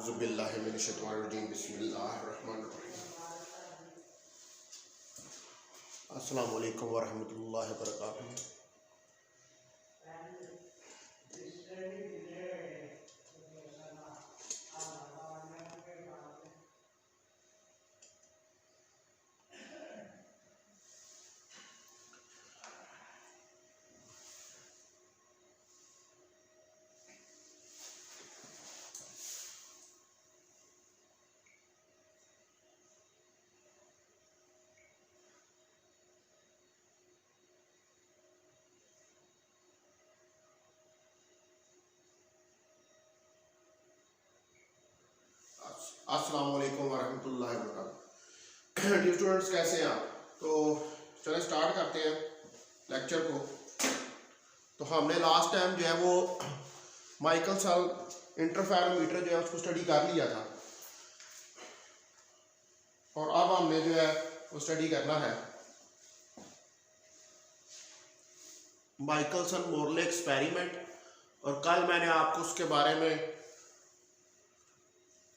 औज़ुबिल्लाहिमिनश्शैतानिर्रजीम बिस्मिल्लाहिर्रहमानिर्रहीम। अस्सलामु अलैकुम वरहमतुल्लाहि वबरकातुहू। अस्सलामु अलैकुम वरहमतुल्लाहि वबरकातुहू। डियर स्टूडेंट्स, कैसे हैं आप? तो चलें स्टार्ट करते हैं लेक्चर को। तो हमने लास्ट टाइम जो है वो माइकलसन इंटरफेरोमीटर जो है उसको स्टडी कर लिया था, और अब हमने जो है वो स्टडी करना है माइकलसन मोरले एक्सपेरिमेंट। और कल मैंने आपको उसके बारे में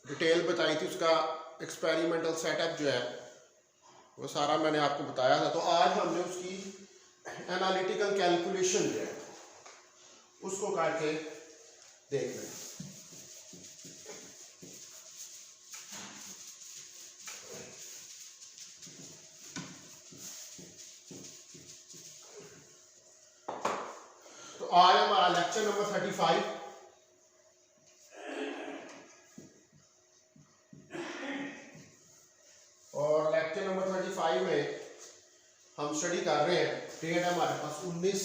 डिटेल बताई थी, उसका एक्सपेरिमेंटल सेटअप जो है वो सारा मैंने आपको बताया था। तो आज हमने उसकी एनालिटिकल कैलकुलेशन जो है उसको करके देखना है। तो आज हमारा लेक्चर नंबर 35 और लेक्चर नंबर 35 में हम स्टडी कर रहे हैं, डेट है हमारे पास 19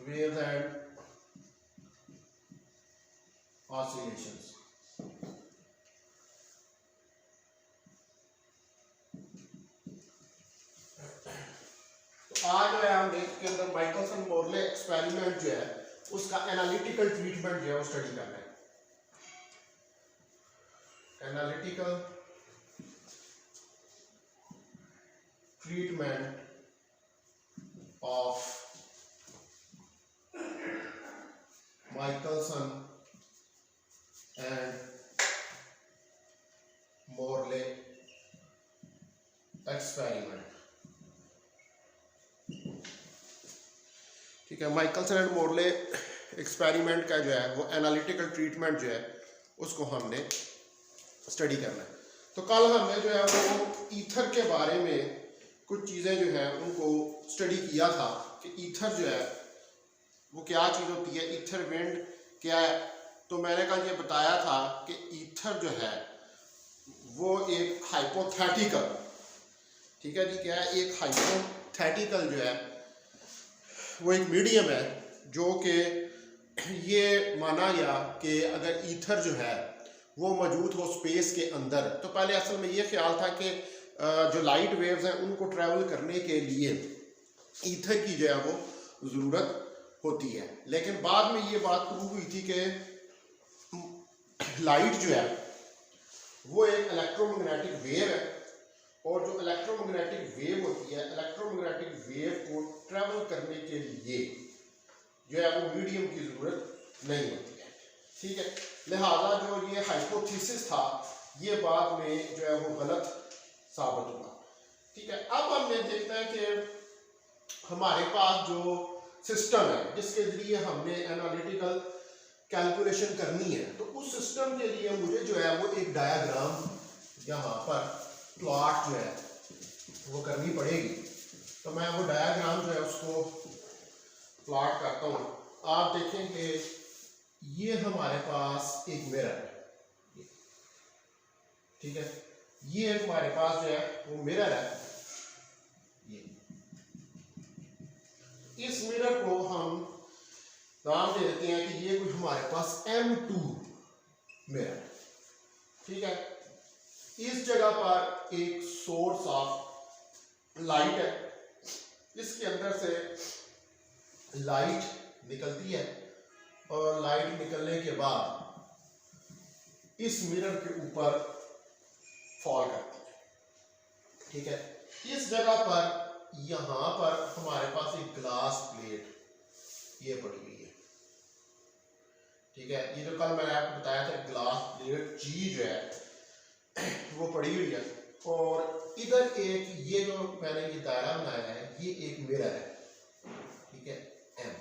waves and oscillations। तो आज जो है हम इसके अंदर माइकलसन मोरले एक्सपेरिमेंट जो है उसका एनालिटिकल ट्रीटमेंट जो है वो स्टडी करना है। Analytical treatment of Michelson and Morley experiment. ठीक है, माइकलसन एंड मोरले एक्सपेरिमेंट का जो है वो एनालिटिकल ट्रीटमेंट जो है उसको हमने स्टडी करना है। तो कल हमने जो है वो ईथर के बारे में कुछ चीज़ें जो है उनको स्टडी किया था कि ईथर जो है वो क्या चीज़ होती है, ईथर विंड क्या है। तो मैंने कल ये बताया था कि ईथर जो है वो एक हाइपोथेटिकल, ठीक है जी, क्या है, एक हाइपोथेटिकल जो है वो एक मीडियम है, जो कि ये माना गया कि अगर ईथर जो है वो मौजूद हो स्पेस के अंदर। तो पहले असल में ये ख्याल था कि जो लाइट वेव्स हैं उनको ट्रैवल करने के लिए ईथर की जो है वो ज़रूरत होती है, लेकिन बाद में ये बात प्रूव हुई थी कि लाइट जो है वो एक इलेक्ट्रोमैग्नेटिक वेव है, और जो इलेक्ट्रोमैग्नेटिक वेव होती है, इलेक्ट्रोमैग्नेटिक वेव को ट्रैवल करने के लिए जो है वो मीडियम की ज़रूरत नहीं होती है। ठीक है, लिहाजा जो ये हाइपोथेसिस था ये बाद में जो है वो गलत साबित हुआ। ठीक है, अब हमने देखना है कि हमारे पास जो सिस्टम है जिसके जरिए हमने एनालिटिकल कैलकुलेशन करनी है, तो उस सिस्टम के लिए मुझे जो है वो एक डायग्राम यहाँ पर प्लॉट जो है वो करनी पड़ेगी। तो मैं वो डायग्राम जो है उसको प्लॉट करता हूँ। आप देखें कि ये हमारे पास एक मिरर है, ठीक है, ये हमारे पास जो है वो मिरर है। ये इस मिरर को हम नाम दे देते हैं कि ये कुछ हमारे पास M2 मिरर, ठीक है। इस जगह पर एक सोर्स ऑफ लाइट है, इसके अंदर से लाइट निकलती है, और लाइट निकलने के बाद इस मिरर के ऊपर फॉल करती है। ठीक है, इस जगह पर यहाँ पर हमारे पास एक ग्लास प्लेट ये पड़ी हुई है, ठीक है। ये जो कल मैंने आपको बताया था ग्लास प्लेट जी जो है वो पड़ी हुई है, और इधर एक ये जो मैंने ये दायरा बनाया है ये एक मिरर है, ठीक है, एम।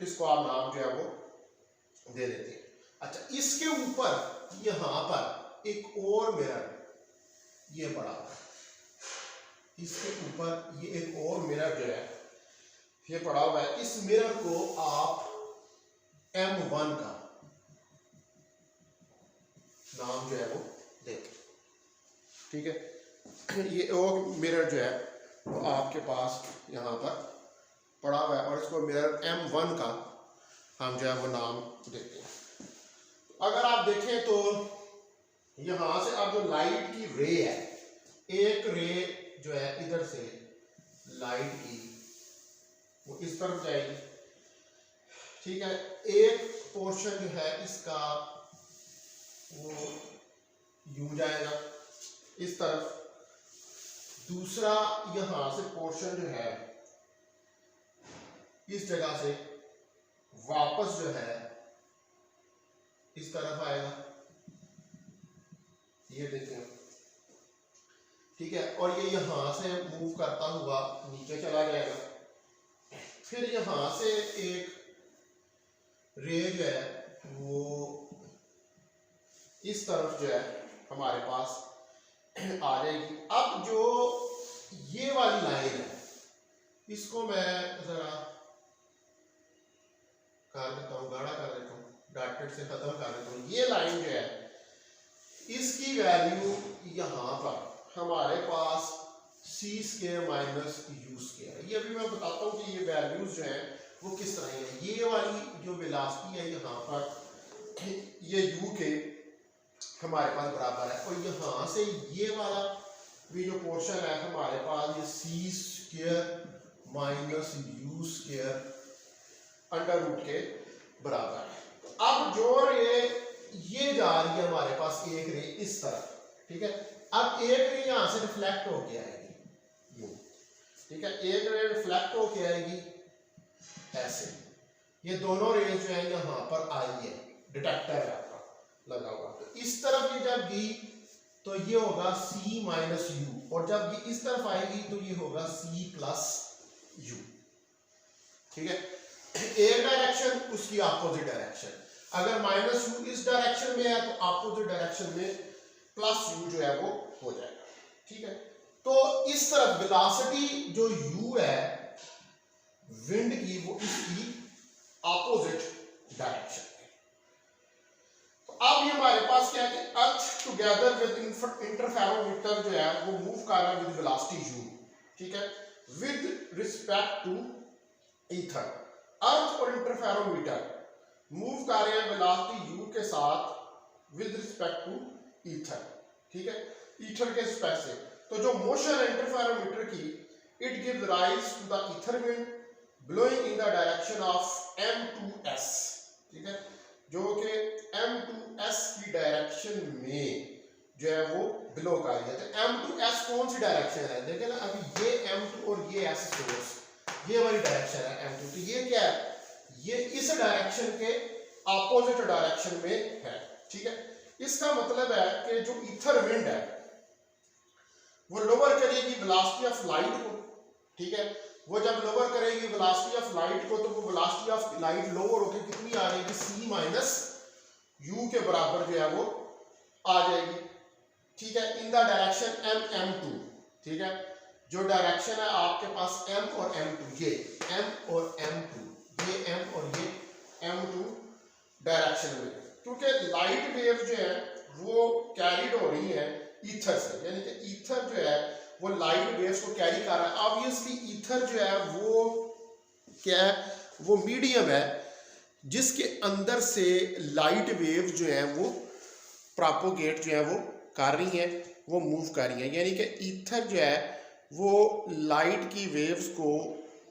इसको आप नाम जो है वो दे देते हैं। अच्छा, इसके ऊपर यहां पर एक और मिरर ये पड़ा हुआ है, इसके ऊपर ये एक और मिरर जो है ये पड़ा हुआ है। इस मिरर को आप M1 का नाम जो है वो देते, ठीक है। ये और मिरर जो है वो आपके पास यहाँ पर पड़ा हुआ है, और इसको मिरर M1 का हम जो है वो नाम देते हैं। अगर आप देखें तो यहां से अब जो लाइट की रे है, एक रे जो है इधर से लाइट की वो इस तरफ जाएगी, ठीक है। एक पोर्शन जो है इसका वो यूं जाएगा इस तरफ, दूसरा यहां से पोर्शन जो है इस जगह से वापस जो है इस तरफ आएगा, ये देखें, ठीक है। और ये यहां से मूव करता हुआ नीचे चला जाएगा। फिर यहां से एक रे जो है वो इस तरफ जो है हमारे पास आ जाएगी। अब जो ये वाली लाइन है इसको मैं जरा कर देता हूं, गाढ़ा कर देता हूं, डॉटेड से खत्म कर देता हूं। ये लाइन जो है इसकी वैल्यू यहां पर हमारे पास सी स्क्वायर माइनस यू स्क्वायर। ये अभी मैं बताता हूँ कि ये वैल्यूज जो है वो किस तरह है। ये वाली जो वेलोसिटी है यहाँ पर ये यू के हमारे पास बराबर है, और यहाँ से ये वाला भी जो पोर्शन है हमारे पास ये C square minus you square under root के बराबर है। अब जो रे ये जा रही है हमारे पास एक रे इस तरफ, ठीक है। अब एक रे यहां से रिफ्लेक्ट होके आएगी यूं, ठीक है, एक रे रिफ्लेक्ट होके आएगी ऐसे। ये दोनों रेज जो है यहां पर आई है, डिटेक्टर है आपका लगा हुआ, तो इस तरफ ये जब गई तो ये होगा C माइनस यू, और जब ये इस तरफ आएगी तो ये होगा C प्लस यू, ठीक है। एक डायरेक्शन उसकी अपोजिट डायरेक्शन, अगर माइनस यू इस डायरेक्शन में है तो अपोजिट डायरेक्शन में प्लस यू जो है वो हो जाएगा, ठीक है। तो इस तरफ वेलोसिटी जो यू है विंड की वो इसकी अपोजिट डायरेक्शन है। तो अब ये हमारे पास क्या है कि अर्थ टुगेदर विद इंटरफेरोमीटर जो है वो मूव कर रहा है विद वेलोसिटी यू, ठीक है, विद रिस्पेक्ट टू ईथर। अर्थ और इंटरफेरोमीटर मूव कर रहे हैं वेलोसिटी यू के साथ विद रिस्पेक्ट टू ईथर, ठीक है, ईथर के रिस्पेक्ट से। तो जो मोशन है इंटरफेरोमीटर की, it gives rise to the ether wind blowing in the direction of M2S, ठीक है, जो कि M2S की डायरेक्शन में जो है वो ब्लो कर रही है। तो M2S कौन सी डायरेक्शन है, देखें ना, अभी ये M2 और ये S सोर्स, ये वाली डायरेक्शन है M2, तो ये क्या है, ये इस डायरेक्शन के अपोजिट डायरेक्शन में है, ठीक है। इसका मतलब है कि जो ईथर विंड है वो लोअर करेगी वेलोसिटी ऑफ लाइट को, ठीक है। वो जब लोअर करेगी वेलोसिटी ऑफ लाइट को तो वो वेलोसिटी ऑफ लाइट लोअर होकर कितनी आ जाएगी, C माइनस यू के बराबर जो है वो आ जाएगी, ठीक है, इन द डायरेक्शन M2, ठीक है। जो डायरेक्शन है आपके पास M और M2, ये M और M2, ये M और ये M2 डायरेक्शन में, क्योंकि लाइट वेव जो है वो कैरिड हो रही है ईथर से, यानी कि ईथर जो है वो लाइट वेव्स को कैरी कर रहा है। ऑब्वियसली ईथर जो है वो क्या है, वो मीडियम है जिसके अंदर से लाइट वेव जो है वो प्रोपोगेट जो है वो कर रही है, वो मूव कर रही है, यानी कि ईथर जो है वो लाइट की वेव्स को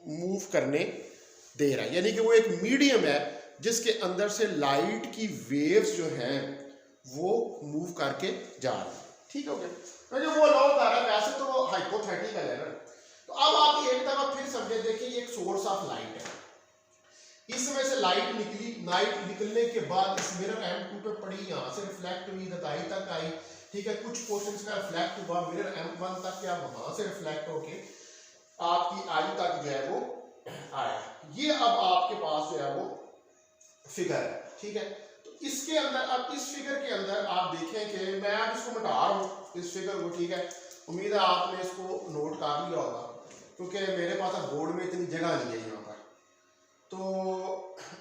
मूव करने दे रहा है, यानी कि वो एक मीडियम है जिसके अंदर से लाइट की वेव्स जो हैं वो मूव करके जा रही है, ठीक हो गया। तो जो वो लॉ बता रहा है वैसे तो हाइपोथेटिकल है ना, तो अब आप एक दफा फिर समझे, देखिए ये एक सोर्स ऑफ लाइट है, इसमें से लाइट निकली, लाइट निकलने के बाद इस मिरर M2 पे पड़ी, यहाँ से रिफ्लेक्ट हुई, दताई तक आई, ठीक है, कुछ पोर्शंस का रिफ्लेक्ट हुआ मिरर M1 तक, या वहां से रिफ्लेक्ट होके आपकी आई तक जो है वो आया। ये अब आपके पास जो है वो फिगर है, ठीक है। तो इसके अंदर, अब इस फिगर के अंदर आप देखें कि मैं अब इसको मिटा रहा हूँ इस फिगर को, ठीक है, उम्मीद है आपने इसको नोट कर लिया होगा, क्योंकि मेरे पास अब बोर्ड में इतनी जगह नहीं है यहाँ पर। तो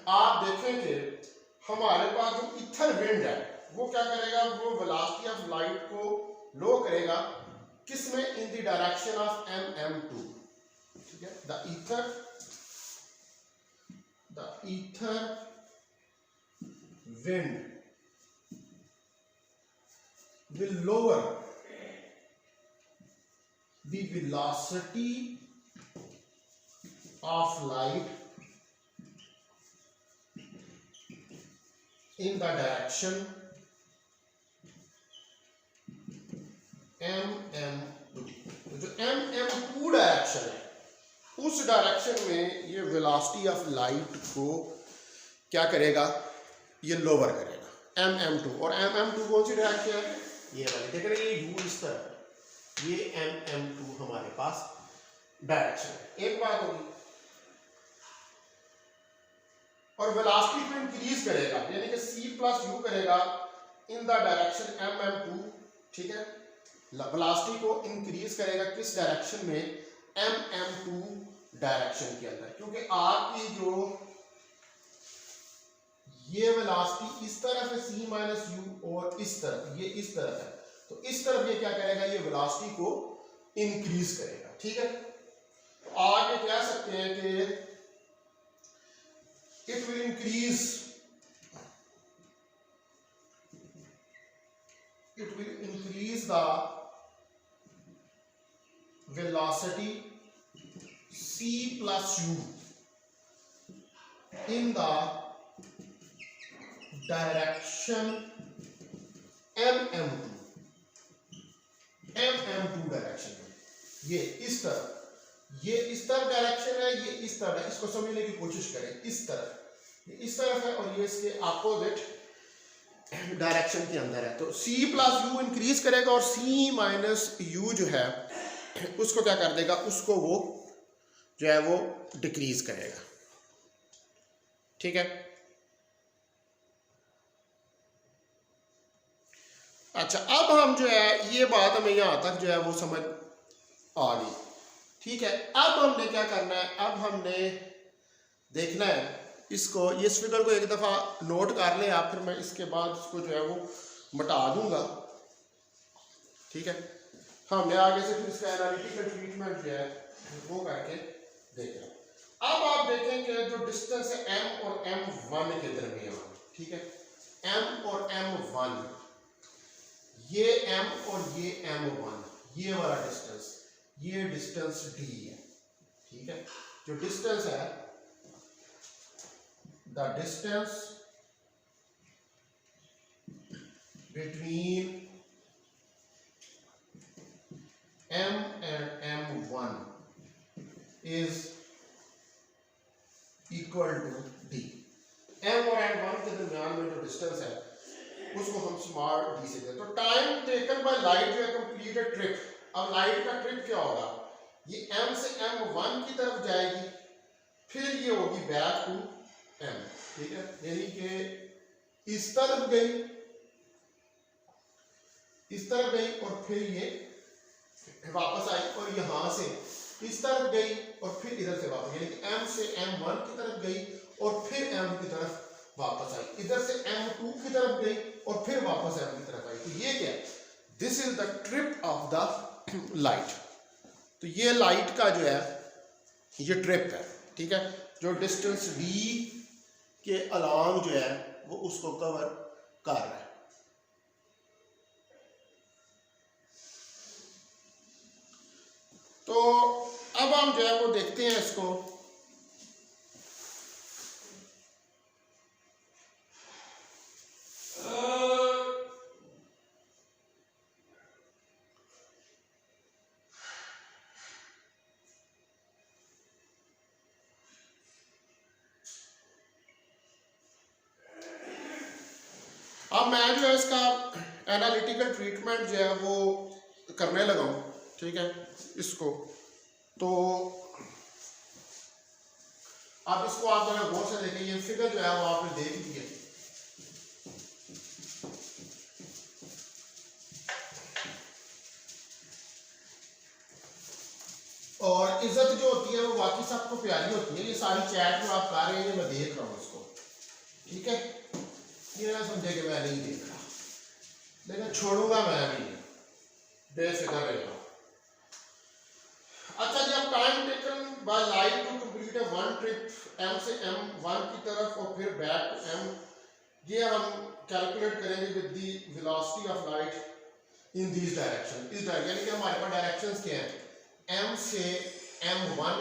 आप देखें कि हमारे पास जो ईथर विंड है वो क्या करेगा, वो वेलोसिटी ऑफ लाइट को लो करेगा, किसमें, इन द डायरेक्शन ऑफ MM2, ठीक है। The ether wind will lower the velocity of light in the direction MM2। तो जो MM2 डायरेक्शन है, उस डायरेक्शन में ये वेलोसिटी ऑफ लाइट को क्या करेगा, ये लोअर करेगा, MM2। और MM2 कौन सी डायरेक्शन है, ये वाली, देख रहे हैं ये U इस तरह, ये MM2 हमारे पास डायरेक्शन है। एक बात होगी, और वेलोसिटी को इंक्रीज करेगा, यानी कि C+U करेगा इन द डायरेक्शन MM2, ठीक है, वेलोसिटी को इंक्रीज करेगा किस डायरेक्शन में, MM2 डायरेक्शन के अंदर, क्योंकि आपकी जो ये वेलोसिटी इस तरफ है C-U, और इस तरफ, ये इस तरफ है, तो इस तरफ ये क्या करेगा, ये वेलोसिटी को इंक्रीज करेगा, ठीक है। तो आगे कह सकते हैं कि it will increase the velocity C+U in the direction MM2 direction में, ये इस तरफ, ये इस तरफ डायरेक्शन है, ये इस तरफ है, इसको समझने की कोशिश करें, इस तरफ, ये इस तरफ है और ये इसके अपोजिट डायरेक्शन के अंदर है। तो C+U इंक्रीज करेगा और C-U जो है उसको क्या कर देगा, उसको वो जो है वो डिक्रीज करेगा, ठीक है। अच्छा, अब हम जो है ये बात हमें यहाँ तक जो है वो समझ आ गई, ठीक है। अब हमने क्या करना है, अब हमने देखना है इसको, इस फिगर को एक दफ़ा नोट कर लें आप, फिर मैं इसके बाद इसको जो है वो मिटा दूंगा, ठीक है। हमने आगे से फिर इसका एनालिटिकल ट्रीटमेंट जो है वो करके देखना। अब आप देखेंगे जो डिस्टेंस है M और M1 के दरमियान, ठीक है, M और M1, ये M और ये M1, ये वाला डिस्टेंस, ये डिस्टेंस D है, ठीक है। जो डिस्टेंस है, the distance between M and M1 is equal to D। M और M1 के दरमियान में जो डिस्टेंस है उसको हम स्मॉल d से देते हैं। तो टाइम टेकन बाय लाइट जो है कंप्लीट है ट्रिप। अब लाइट का ट्रिप क्या होगा, ये M से M1 की तरफ जाएगी, फिर ये होगी बैक टू M, ठीक है, यानी कि इस तरफ गई, इस तरफ गई और फिर ये वापस आई, और यहां से इस तरफ गई और फिर इधर से वापस, यानी कि M से M1 की तरफ गई और फिर M की तरफ वापस आई, इधर से M2 की तरफ गई और फिर वापस M की तरफ आई। तो ये क्या है, this is the trip of the light. तो ये लाइट का जो है ये ट्रिप है, ठीक है, जो डिस्टेंस d के अलॉन्ग जो है वो उसको कवर कर रहा है। तो अब हम जो है वो देखते हैं इसको, अब मैं जो है इसका एनालिटिकल ट्रीटमेंट जो है वो करने लगा हूँ, ठीक है। इसको तो अब इसको आप जरा गौर से देखें, ये फिगर जो है वो आपने देख ली है। और इज्जत जो होती है वो बाकी सबको प्यारी होती है। ये सारी चैट जो आप कर रहे हैं मैं देख रहा हूँ इसको, ठीक है। ये ना समझे कि मैं नहीं देख रहा, लेकिन छोड़ूंगा मैं भी, बेफिक्र रहेगा। अच्छा जी, अब time taken by light to complete a one trip M से M1 की तरफ और फिर बैक टू M, ये हम कैलकुलेट करेंगे with the velocity of light in this direction. इस डायरेक्शन यानी कि हमारे पास डायरेक्शंस क्या हैं, M से M1,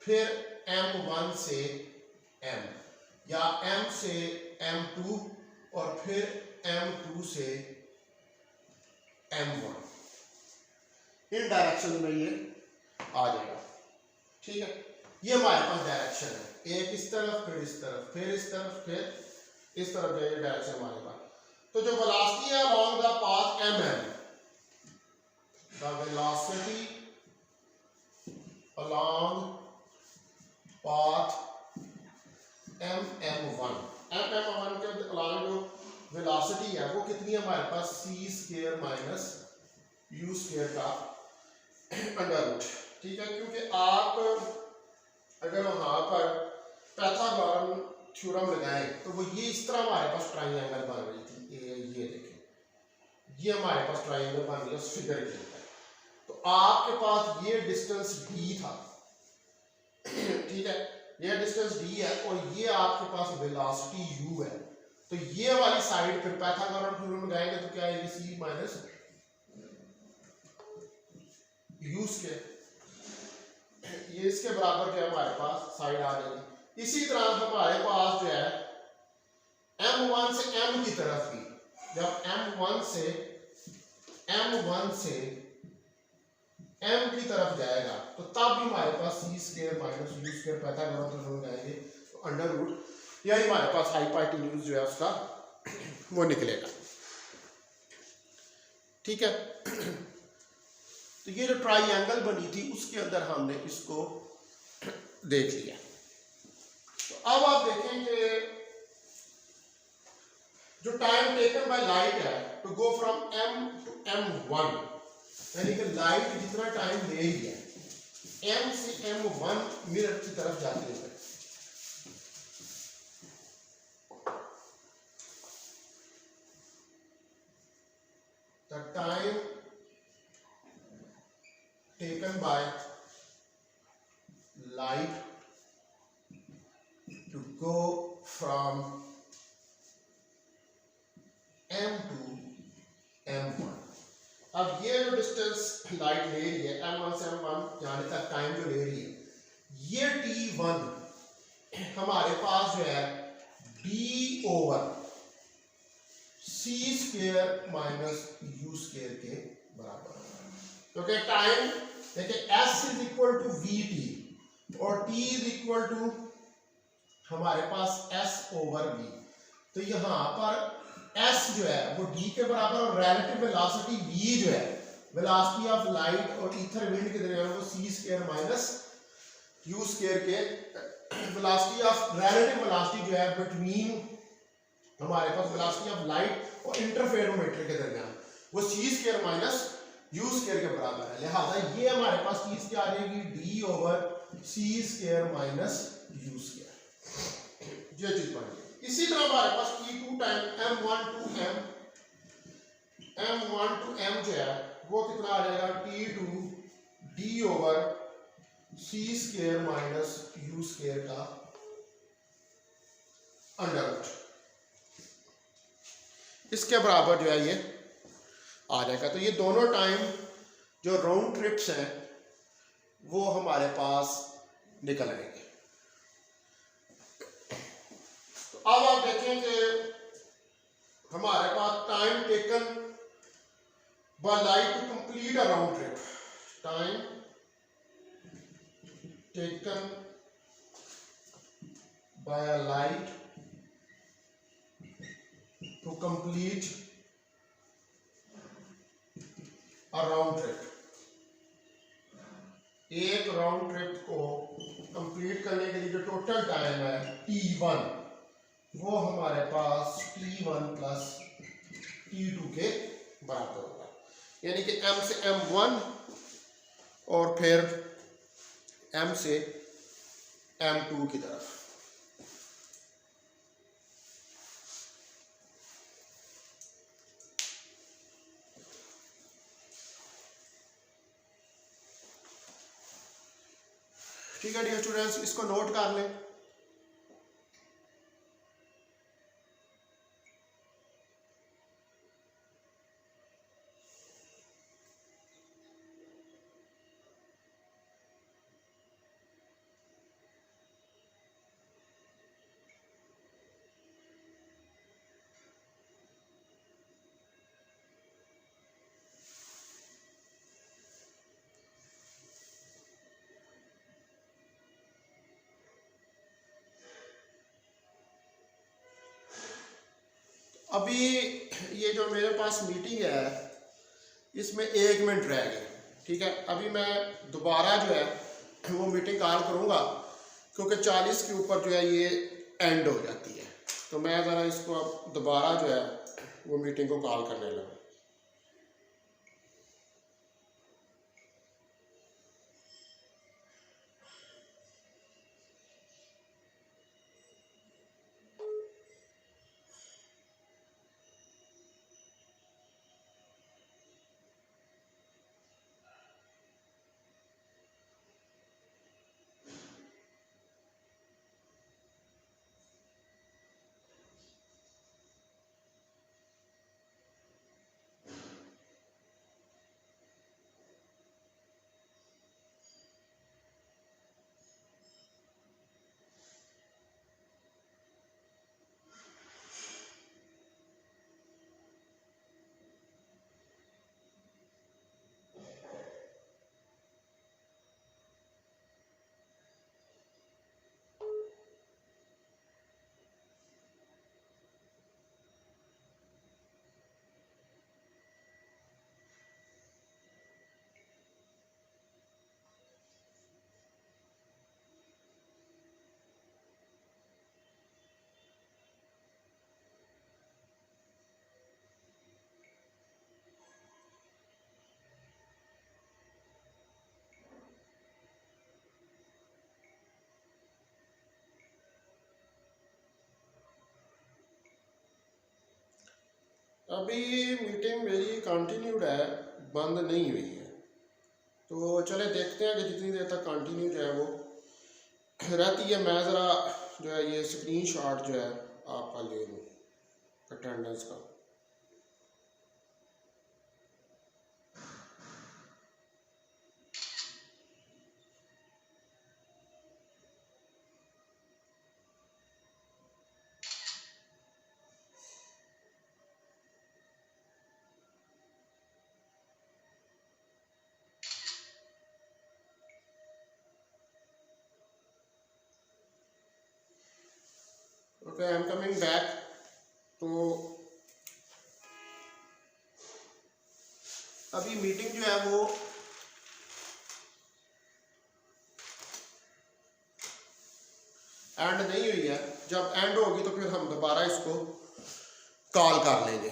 फिर M1 से M, या M से M2 और फिर M2 से M1, इन डायरेक्शन में ये आ जाएगा, ठीक है। ये हमारे पास डायरेक्शन है, एक इस तरफ फिर इस तरफ फिर इस तरफ फिर इस तरफ जाएगी डायरेक्शन हमारे पास। तो जो वेलोसिटी है along the path MM, the velocity along path MM1 के अलोंग जो वेलोसिटी है वो कितनी है हमारे पास, c square minus u square का अंडर रूट, ठीक है। क्योंकि आप अगर वहां पर पाइथागोरन थ्योरम लगाएं तो वो ये इस तरह हमारे पास ट्राइंगल बन रही थी, ये देखें, ये हमारे पास ट्राइंगल बन रही है उस फिगर के अंदर। तो आपके पास ये डिस्टेंस d था, ठीक है, ये डिस्टेंस d है और ये आपके पास वेलोसिटी u है। तो ये वाली साइड फिर पाइथागोरन थ्योरम लगाएंगे तो क्या आएगी, c माइनस u स्क्वायर, ये इसके बराबर जो है हमारे पास साइड आ जाएगी। इसी तरह हमारे पास जो है M1 से M की तरफ भी, जब M1 से M की तरफ जाएगा तो तब भी हमारे पास c square minus u square Pythagorean theorem लगाएंगे तो अंडर रूट यही हमारे पास हाइपोटेन्यूज जो है उसका वो निकलेगा, ठीक है। तो ये जो ट्राइंगल बनी थी उसके अंदर हमने इसको देख लिया। तो अब आप देखें कि जो टाइम टेकन बाय लाइट है to go from M to M1, यानी कि लाइट जितना टाइम ले रही है M से M1 मिरर की तरफ जाते हुए, the time taken by light to go from M to M1। अब ये जो डिस्टेंस लाइट ले रही है M1 से M1 जाने तक टाइम जो ले रही है, ये T1 हमारे पास जो है d over c square minus u square के बराबर है। क्योंकि टाइम देखिए s is equal to vt और t इज इक्वल टू हमारे पास s ओवर v। तो यहाँ पर s जो है वो d के बराबर और रिलेटिव वेलोसिटी v जो है वेलोसिटी ऑफ लाइट और ईथर विंड के दरमियान वो c square minus u square के वेलोसिटी ऑफ रिलेटिव वेलोसिटी जो है बिटवीन हमारे पास वेलोसिटी ऑफ लाइट और इंटरफेरोमीटर के दरमियान वो c square minus u square के बराबर है। लिहाजा ये हमारे पास चीज क्या आ जाएगी, d over c square minus u square, ये चीज बन गई। इसी तरह हमारे पास t2 time M1 to M जो है वो कितना आ जाएगा, t2 d over c square minus u square का अंडर रूट, इसके बराबर जो है ये आ जाएगा। तो ये दोनों टाइम जो राउंड ट्रिप्स हैं वो हमारे पास निकल आएंगे। तो अब आप देखें कि हमारे पास time taken by light to complete a round trip, time taken by light to complete a round trip, एक राउंड ट्रिप को कंप्लीट करने के लिए जो टोटल टाइम है t1, वो हमारे पास t1 प्लस t2 के बराबर होगा, यानी कि m से m1 और फिर m से m2 की तरफ। ठीक है डियर स्टूडेंट्स, इसको नोट कर लें। अभी ये जो मेरे पास मीटिंग है इसमें 1 मिनट रह गए, ठीक है। अभी मैं दोबारा जो है वो मीटिंग कॉल करूँगा, क्योंकि 40 के ऊपर जो है ये एंड हो जाती है, तो मैं ज़रा इसको अब दोबारा जो है वो मीटिंग को कॉल करने लगा। अभी मीटिंग मेरी कंटिन्यूड है, बंद नहीं हुई है, तो चले देखते हैं कि जितनी देर तक कंटिन्यू जो है वो रहती है। मैं ज़रा जो है ये स्क्रीन शॉट जो है आपका ले लूँ अटेंडेंस का। Okay, I am coming back. तो अभी मीटिंग जो है वो एंड नहीं हुई है, जब एंड होगी तो फिर हम दोबारा इसको कॉल कर लेंगे।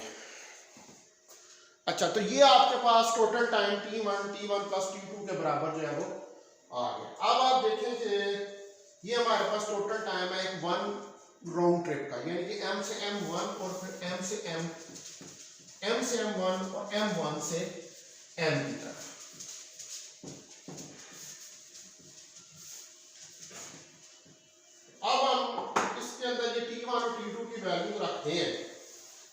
अच्छा, तो ये आपके पास total time t1 plus t2 के बराबर जो है वो आ गया। अब आप देखें कि ये हमारे पास टोटल टाइम है एक 1 राउंड ट्रिप का, यानी कि m से m1 और फिर m से m1 और m1 से m की तरफ। अब हम इसके अंदर ये t1 और t2 की वैल्यू रखते हैं,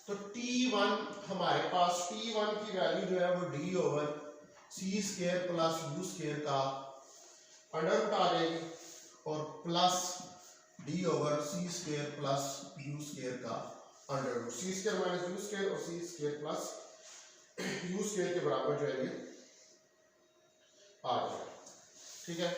तो t1 हमारे पास t1 की वैल्यू जो है वो d over c square plus u square का अंडर रूट आ जाएगी, और plus d over c square plus u square का under root, c square minus u square और c square plus u square के बराबर जो है ये आ जाएगा। ठीक है,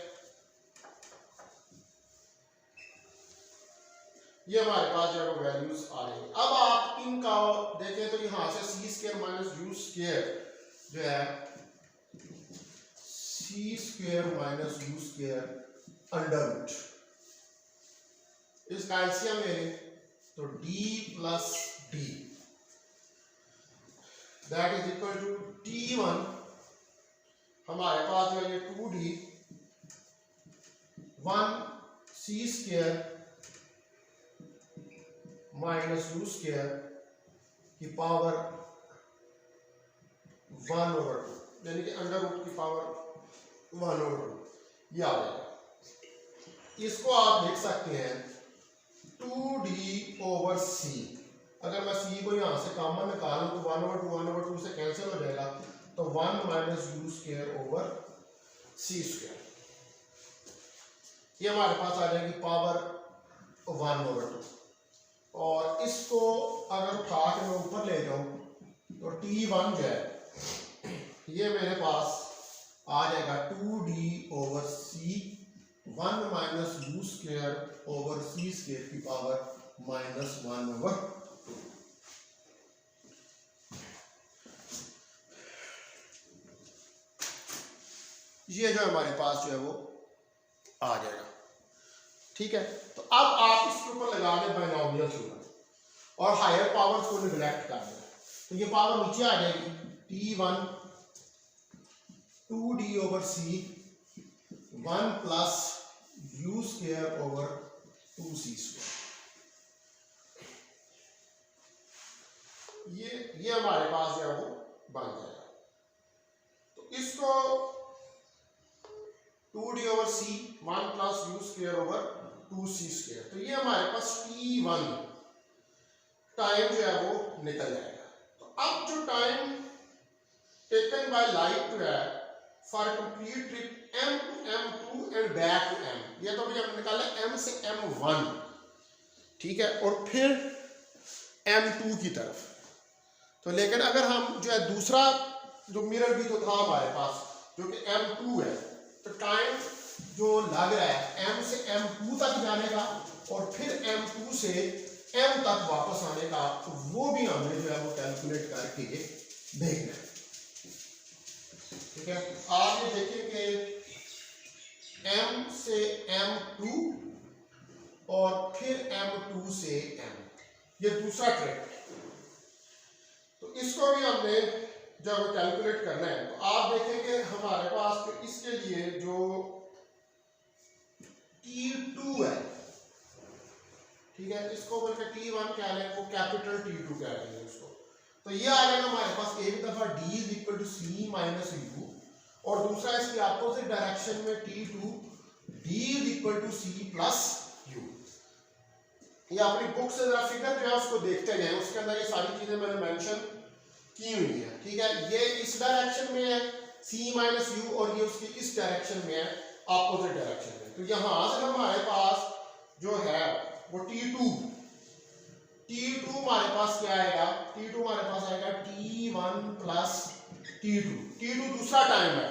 ये हमारे पास जो है वो वैल्यूज आ रही है। अब आप इनका देखें तो यहाँ से C square minus you square जो है C square minus you square under root, इसका एलसीएम ले लें तो D plus D that is equal to T1 हमारे पास जो है ये 2D 1 C square minus you square की पावर 1/2 यानी कि अंडर रूट की पावर 1/2 ये आ जाएगा। इसको आप देख सकते हैं 2D/C, अगर मैं C को यहाँ से कॉमन निकालूं तो 1/2 से कैंसिल हो जाएगा, तो 1 minus you square over c square, ये हमारे पास आ जाएगी पावर 1/2। और इसको अगर उठा के मैं ऊपर ले जाऊं तो T1 जो है ये मेरे पास आ जाएगा 2D/C 1 minus you square over c square की पावर -1/2। ये जो हमारे पास जो है वो आ जाएगा। ठीक है, तो अब आप इसके ऊपर लगा दें बाइनोमियल थ्योरम और हायर पावर्स को निगलेक्ट कर दें, तो ये पावर नीचे आ जाएगी T1 2D/C 1 plus you square over 2C square. ये हमारे पास जो है वो बन जाएगा। तो इसको 2D/C 1 plus you square over 2C square, तो ये हमारे पास T1 टाइम जो है वो निकल जाएगा। तो अब जो टाइम टेकन बाय लाइट जो है for complete trip M to M2 and back to M, ये तो अभी हमने निकाला M से M1, ठीक है, और फिर M2 की तरफ। तो लेकिन अगर हम जो है दूसरा जो मिरर भी तो था हमारे पास जो कि M2 है, तो टाइम जो लग रहा है M से M2 तक जाने का और फिर M2 से M तक वापस आने का, तो वो भी हमने जो है वो कैलकुलेट करके देखना है। ठीक है, आप ये देखें कि M से M2 और फिर M2 से M, ये दूसरा ट्रिप है, तो इसको भी हमने जब कैलकुलेट करना है तो आप देखेंगे हमारे पास तो इसके लिए जो T2 है, ठीक है, इसको बोलकर T1 कह लें, वो कैपिटल T2 कह लेंगे उसको, तो ये आ जाएगा हमारे पास एक दफा D is equal to C minus U, और दूसरा इसके अपोजिट डायरेक्शन में T2 D is equal to C plus U। ये अपनी बुक से जरा फिगर जो है उसको देखते जाएं, उसके अंदर ये सारी चीजें मैंने मेंशन की हुई है। ठीक है, ये इस डायरेक्शन में है C माइनस U और ये उसकी इस डायरेक्शन में है अपोजिट डायरेक्शन में। तो यहां से हमारे पास जो है वो T2 हमारे पास क्या आएगा, T2 हमारे पास आएगा T1 प्लस T2 दूसरा टाइम है।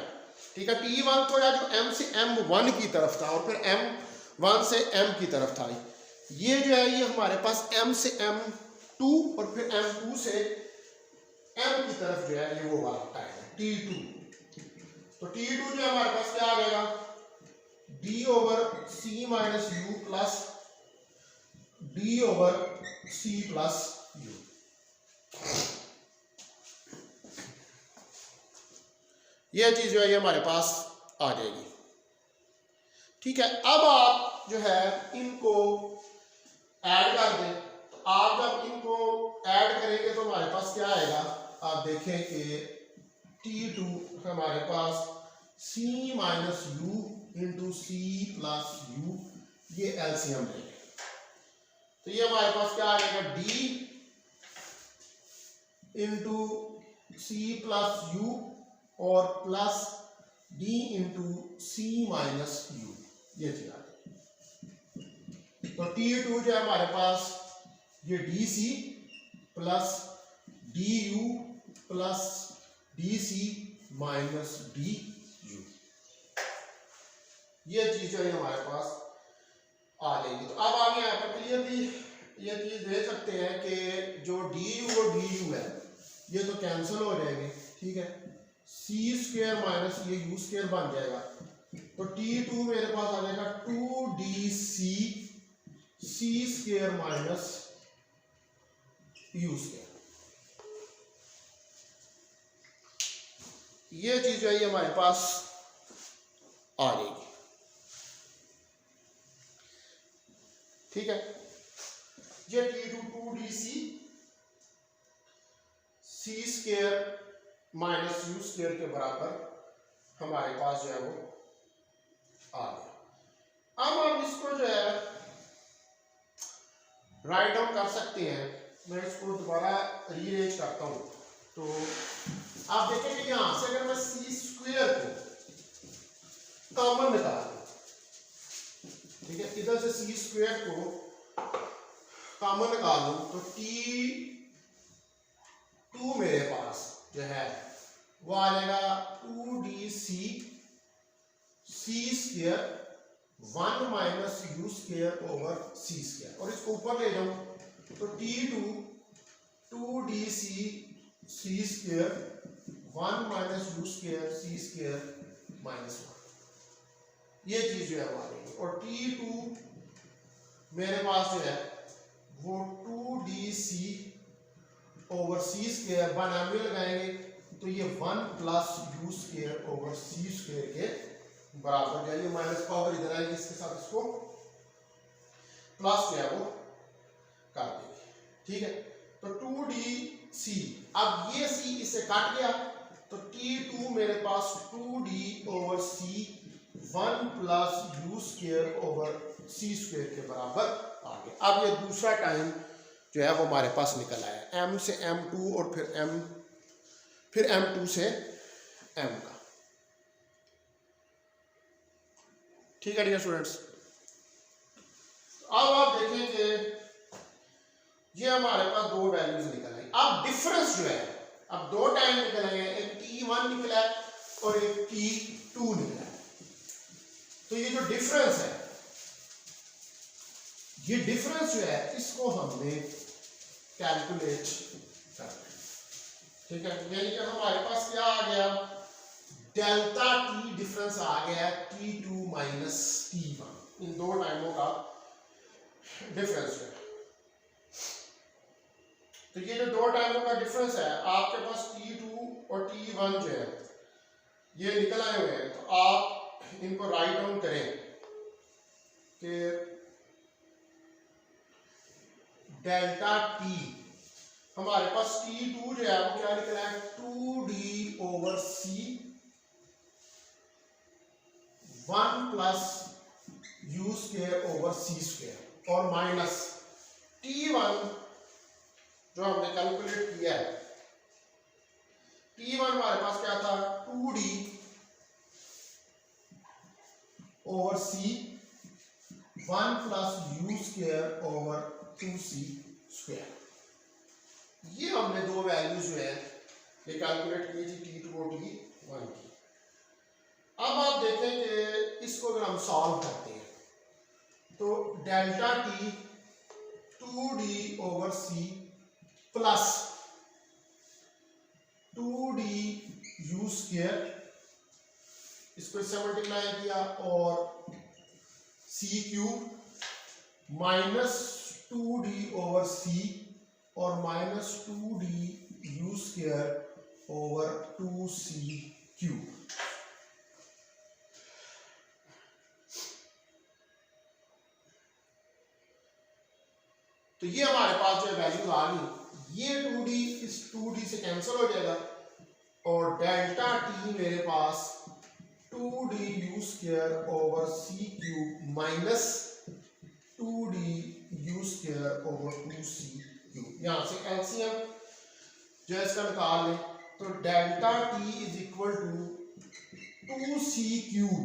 ठीक है, T1 तो या जो M से M1 की तरफ था और फिर M1 से M की तरफ था, ये जो है ये हमारे पास M से M2 और फिर M2 से M की तरफ जो है ये वो वाला टाइम है T2। तो T2 जो हमारे पास क्या आ जाएगा D/C minus U plus D/C plus U। यह चीज जो है ये हमारे पास आ जाएगी। ठीक है, अब आप जो है इनको ऐड कर दें, तो आप जब इनको ऐड करेंगे तो हमारे पास क्या आएगा, आप देखें कि T2 हमारे पास C minus U into C plus U, ये एलसीएम लेंगे, तो ये हमारे पास क्या आ जाएगा D into C plus U और plus D into C minus U, ये चीज आ गई। तो T2 जो है हमारे पास ये DC plus DU plus DC minus DU, ये चीज जो है हमारे पास आ जाएगी। तो अब आप यहाँ पर क्लियरली ये चीज देख सकते हैं कि जो डी यू और डी यू है ये तो कैंसिल हो जाएंगे, ठीक है। सी स्क्वेयर माइनस ये यू स्क्वेयर बन जाएगा, तो टी टू मेरे पास आ जाएगा 2dc c square minus u square. ये चीज जो है ये हमारे पास आ जाएगी, ठीक है। ये T two 2dc c square minus u square के बराबर हमारे पास जो है वो आ गया। अब हम इसको जो है राइट डाउन कर सकते हैं। मैं इसको दोबारा रीअरेंज करता हूं, तो आप देखेंगे यहां से अगर मैं सी स्क्वेयर को कॉमन निकाल दूं, ठीक है, इधर से सी स्क्वेयर को कॉमन निकाल दूं तो टी टू मेरे पास जो है वो आ जाएगा 2dc c square 1 minus u square over c square, और इसको ऊपर ले जाऊं तो t two 2dc c square 1 minus u square c square minus 1, ये चीज जो है वो आ जाएगी। और टी टू मेरे पास जो है वो 2dc over c square binomial लगाएंगे तो ये 1 plus u square over c square के बराबर है। ये माइनस पावर इधर आएगी, इसके साथ इसको प्लस जो है वो कर देंगे, ठीक है। तो 2dc, अब ये c इससे काट गया तो t2 मेरे पास 2d over c 1 plus u square over c square के बराबर आ गया। अब ये दूसरा टाइम जो है वो हमारे पास निकल आया, m से m2 और फिर m2 से m का, ठीक है डियर स्टूडेंट्स। अब आप देखें कि ये हमारे पास दो वैल्यूज निकल आई। अब डिफरेंस जो है, अब दो टाइम निकल आए हैं, एक t1 निकला है और एक t2 निकला है। तो ये जो डिफरेंस है, ये डिफरेंस जो है इसको हमने कैलकुलेट करना है, ठीक है। यानी कि हमारे पास क्या आ गया, डेल्टा टी डिफरेंस आ गया t2 माइनस t1, इन दो टाइमों का डिफरेंस है। तो ये जो दो टाइमों का डिफरेंस है, आपके पास t2 और t1 जो है ये निकल आए हुए हैं, तो आप इनको राइट डाउन करें कि डेल्टा टी हमारे पास t2 जो है वो क्या निकला है 2d over c 1 plus u square over c square, और माइनस t1 जो हमने कैलकुलेट किया है, t1 हमारे पास क्या था 2d over c 1 plus u square over 2c square. ये हमने दो वैल्यूज जो है ये कैलकुलेट की थी t2 और t1 की। अब आप देखें कि इसको अगर हम सॉल्व करते हैं तो delta T 2d over c plus 2d u square, इसको इससे मल्टीप्लाई किया, और c cube minus 2d over c और minus 2d u square over 2c cube. तो ये हमारे पास जो वैल्यू आ गई, ये 2d इस 2d से कैंसिल हो जाएगा, और डेल्टा टी मेरे पास 2d u square over c cube minus 2d u square over 2c cube. यहां से एलसीएम जो इसका निकाल लें तो delta t is equal to 2c cube,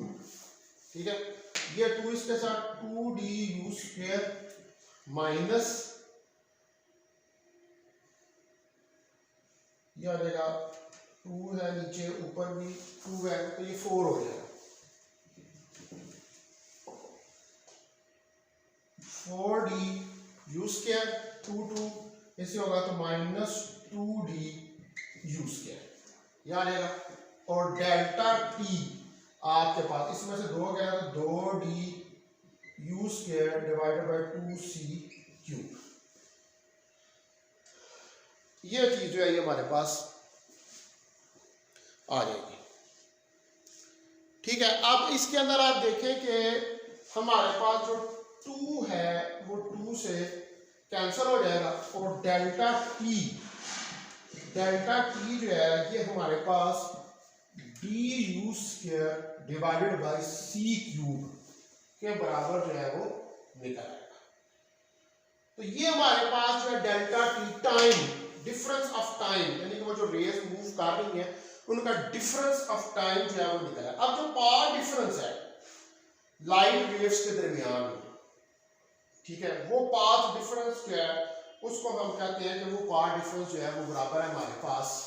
ठीक है। ये 2 इसके साथ 2d यू स्क्वेयर माइनस ये आ जाएगा 2 है, नीचे ऊपर भी 2 है, तो ये 4 हो जाएगा। 4d u स्क्वायर 2 इससे होगा तो माइनस 2d u स्क्वायर यहाँ रहेगा। और डेल्टा टी आपके पास इसमें से 2 गया तो 2d u square divided bye 2c cube. ये चीज जो है ये हमारे पास आ जाएगी। ठीक है, अब इसके अंदर आप देखें कि हमारे पास जो 2 है वो 2 से कैंसिल हो जाएगा और डेल्टा टी जो है ये हमारे पास D you square divided by C cube के बराबर जो है वो निकल आएगा। तो ये हमारे पास जो है delta T time, difference of time, यानी कि वो जो रेज मूव कर रही है उनका डिफरेंस ऑफ टाइम जो है वो निकला है। अब जो पाथ डिफरेंस है लाइट वेव्स के दरमियान में, ठीक है, वो पाथ डिफरेंस जो है उसको हम कहते हैं कि वो पाथ डिफरेंस जो है वो बराबर है हमारे पास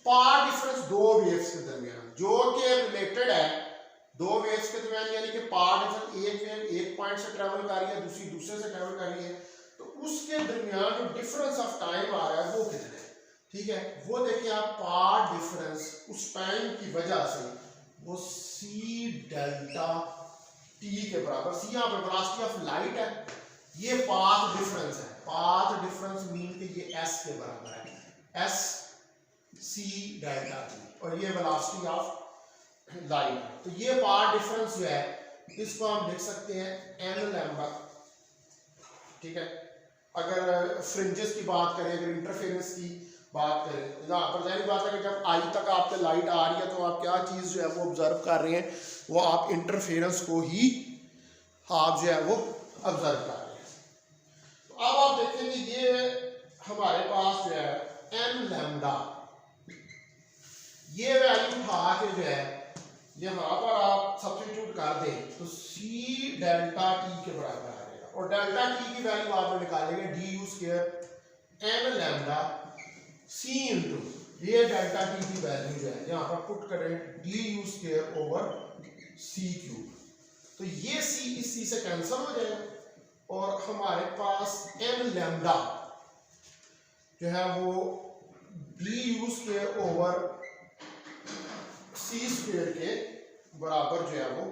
पाथ डिफरेंस दो वेव्स के दरमियान जो कि रिलेटेड है दो वेव्स के दरमियान, यानी कि पाथ डिफरेंस एक वेव एक पॉइंट से ट्रेवल कर रही है दूसरी दूसरे से ट्रेवल कर रही है, तो उसके दरमियान जो डिफरेंस ऑफ टाइम आ रहा है वो कितना है। ठीक है, वो देखिए आप पाथ डिफरेंस उस टाइम की वजह से वो सी डेल्टा टी के बराबर, सी यहाँ पर वेलोसिटी ऑफ लाइट है, ये पाथ डिफरेंस है। पाथ डिफरेंस मीन कि ये एस के बराबर है, एस सी डेल्टा टी, और ये वेलोसिटी ऑफ लाइट है। तो ये पाथ डिफरेंस जो है इसको हम लिख सकते हैं एन लैम्बडा। ठीक है, अगर फ्रिंजेस की बात करें, अगर इंटरफेरेंस की बात करें, यहाँ पर जाहिर बात है कि जब आई तक आपके लाइट आ रही है तो आप क्या चीज़ जो है वो ऑब्जर्व कर रहे हैं, वो आप इंटरफेरेंस को ही आप जो है वो ऑब्जर्व कर रहे हैं। तो अब आप देखेंगे ये हमारे पास जो है एन लैम्बडा, ये वैल्यू उठा के जो है यहाँ पर आप सब्स्टिट्यूट कर दें तो सी डेल्टा टी के बराबर आ जाएगा, और डेल्टा टी की वैल्यू आप निकालेंगे d you square n lambda c into ये डेल्टा टी की वैल्यू जो है यहाँ पर पुट करें d you square over c cube. तो ये सी इस सी से कैंसिल हो जाएगा और हमारे पास एन लैम्बडा जो है वो d you square over c square के बराबर जो है वो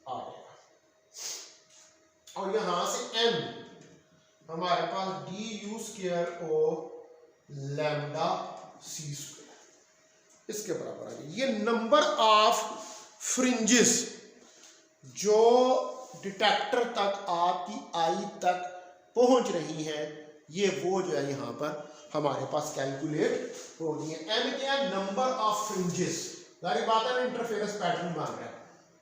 आ जाएगा, और यहां से एन हमारे पास डी यू स्क्वायर और लैम्बडा सी स्क्वायर इसके बराबर आ जाएगा। ये नंबर ऑफ फ्रिंजेस जो डिटेक्टर तक आपकी आई तक पहुंच रही हैं, ये वो जो है यहां पर हमारे पास कैलकुलेट हो रही है। एन क्या है, नंबर ऑफ फ्रिंजेस, सारी बात है इंटरफेरेंस पैटर्न मान रहा है,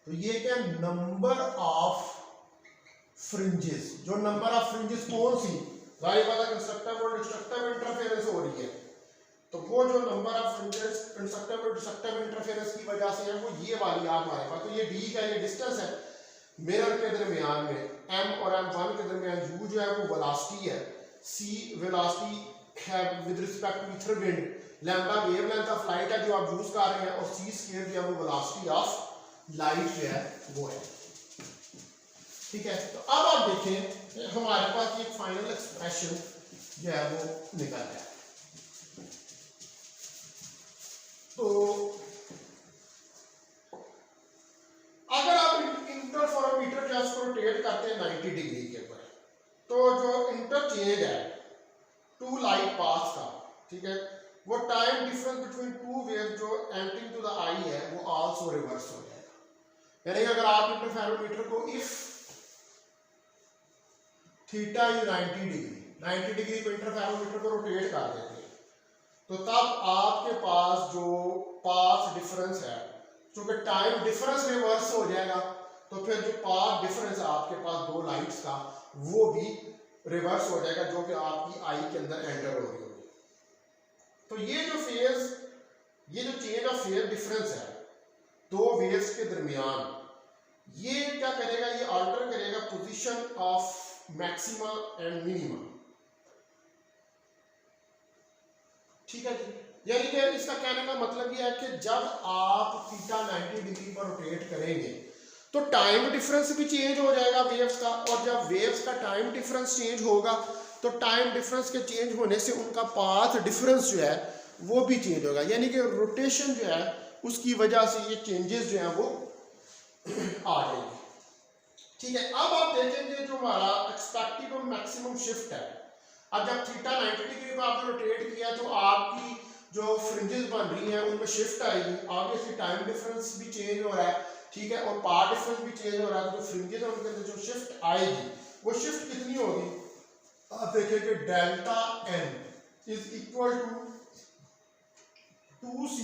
तो ये क्या नंबर ऑफ फ्रिंजेस, जो नंबर ऑफ फ्रिंजेस कौन सी, सारी बात है कंस्ट्रक्टिव और डिस्ट्रक्टिव इंटरफेरेंस हो रही है, तो वो जो नंबर ऑफ फ्रिंजेस कंस्ट्रक्टिव और डिस्ट्रक्टिव इंटरफेरेंस की वजह से है वो ये वाली आप हमारे पास। तो ये डी का ये डिस्टेंस है मिरर के दरमियान में, एम और m1 के दरमियान यू जो है वो वेलोसिटी है, सी वेलोसिटी है with respect to ether wind, lambda wavelength of light है जो आप यूज कर रहे हैं, और सी स्क्वायर जो है वो वेलोसिटी ऑफ लाइट जो है वो है। ठीक है, तो अब आप देखें हमारे पास ये फाइनल एक्सप्रेशन जो है वो निकल गया। तो अगर आप इंटरफेरोमीटर जो है उसको रोटेट करते हैं 90 डिग्री के ऊपर, तो जो इंटरचेंज है टू लाइट पाथ का, ठीक है, वो time difference between two waves जो एंटरिंग टू द आई है वो आल्सो रिवर्स हो जाएगा। यानी अगर आप इंटरफेरोमीटर को इफ थीटा इज 90 डिग्री को इंटरफेरोमीटर को रोटेट कर देते हैं, तो तब आपके पास जो पाथ डिफरेंस है, क्योंकि टाइम डिफरेंस रिवर्स हो जाएगा, तो फिर जो पाथ डिफरेंस है आपके पास दो लाइट्स का वो भी रिवर्स हो जाएगा, जो कि आपकी आई के अंदर एंटर हो रही होगी। तो ये जो चेंज ऑफ फेज डिफरेंस है दो वेव्स के दरमियान, ये क्या करेगा, ये अल्टर करेगा position of maxima and minima. ठीक है जी। यानी कि इसका कहने का मतलब यह है कि जब आप थीटा 90 डिग्री पर रोटेट करेंगे तो टाइम डिफरेंस भी चेंज हो जाएगा वेव्स का, और जब वेव्स का टाइम डिफरेंस चेंज होगा तो टाइम डिफरेंस के चेंज होने से उनका पाथ डिफरेंस जो है वो भी चेंज होगा, यानी कि रोटेशन जो है उसकी वजह से ये चेंजेस जो हैं वो आ जाएंगे। ठीक है, अब आप देखेंगे जो हमारा एक्सपेक्टेड और मैक्सिमम शिफ्ट है, अब जब थीटा 90 डिग्री पर आपने रोटेट किया तो आपकी जो फ्रिंजेस बन रही हैं उनमें शिफ्ट आएगी, ऑब्वियसली टाइम डिफरेंस भी चेंज हो रहा है, ठीक है, और पाथ डिफरेंस भी चेंज हो रहा है, तो जो फ्रिंजेस है उनके अंदर जो शिफ्ट आएगी वो शिफ्ट कितनी होगी, आप देखेंगे delta n is equal to 2c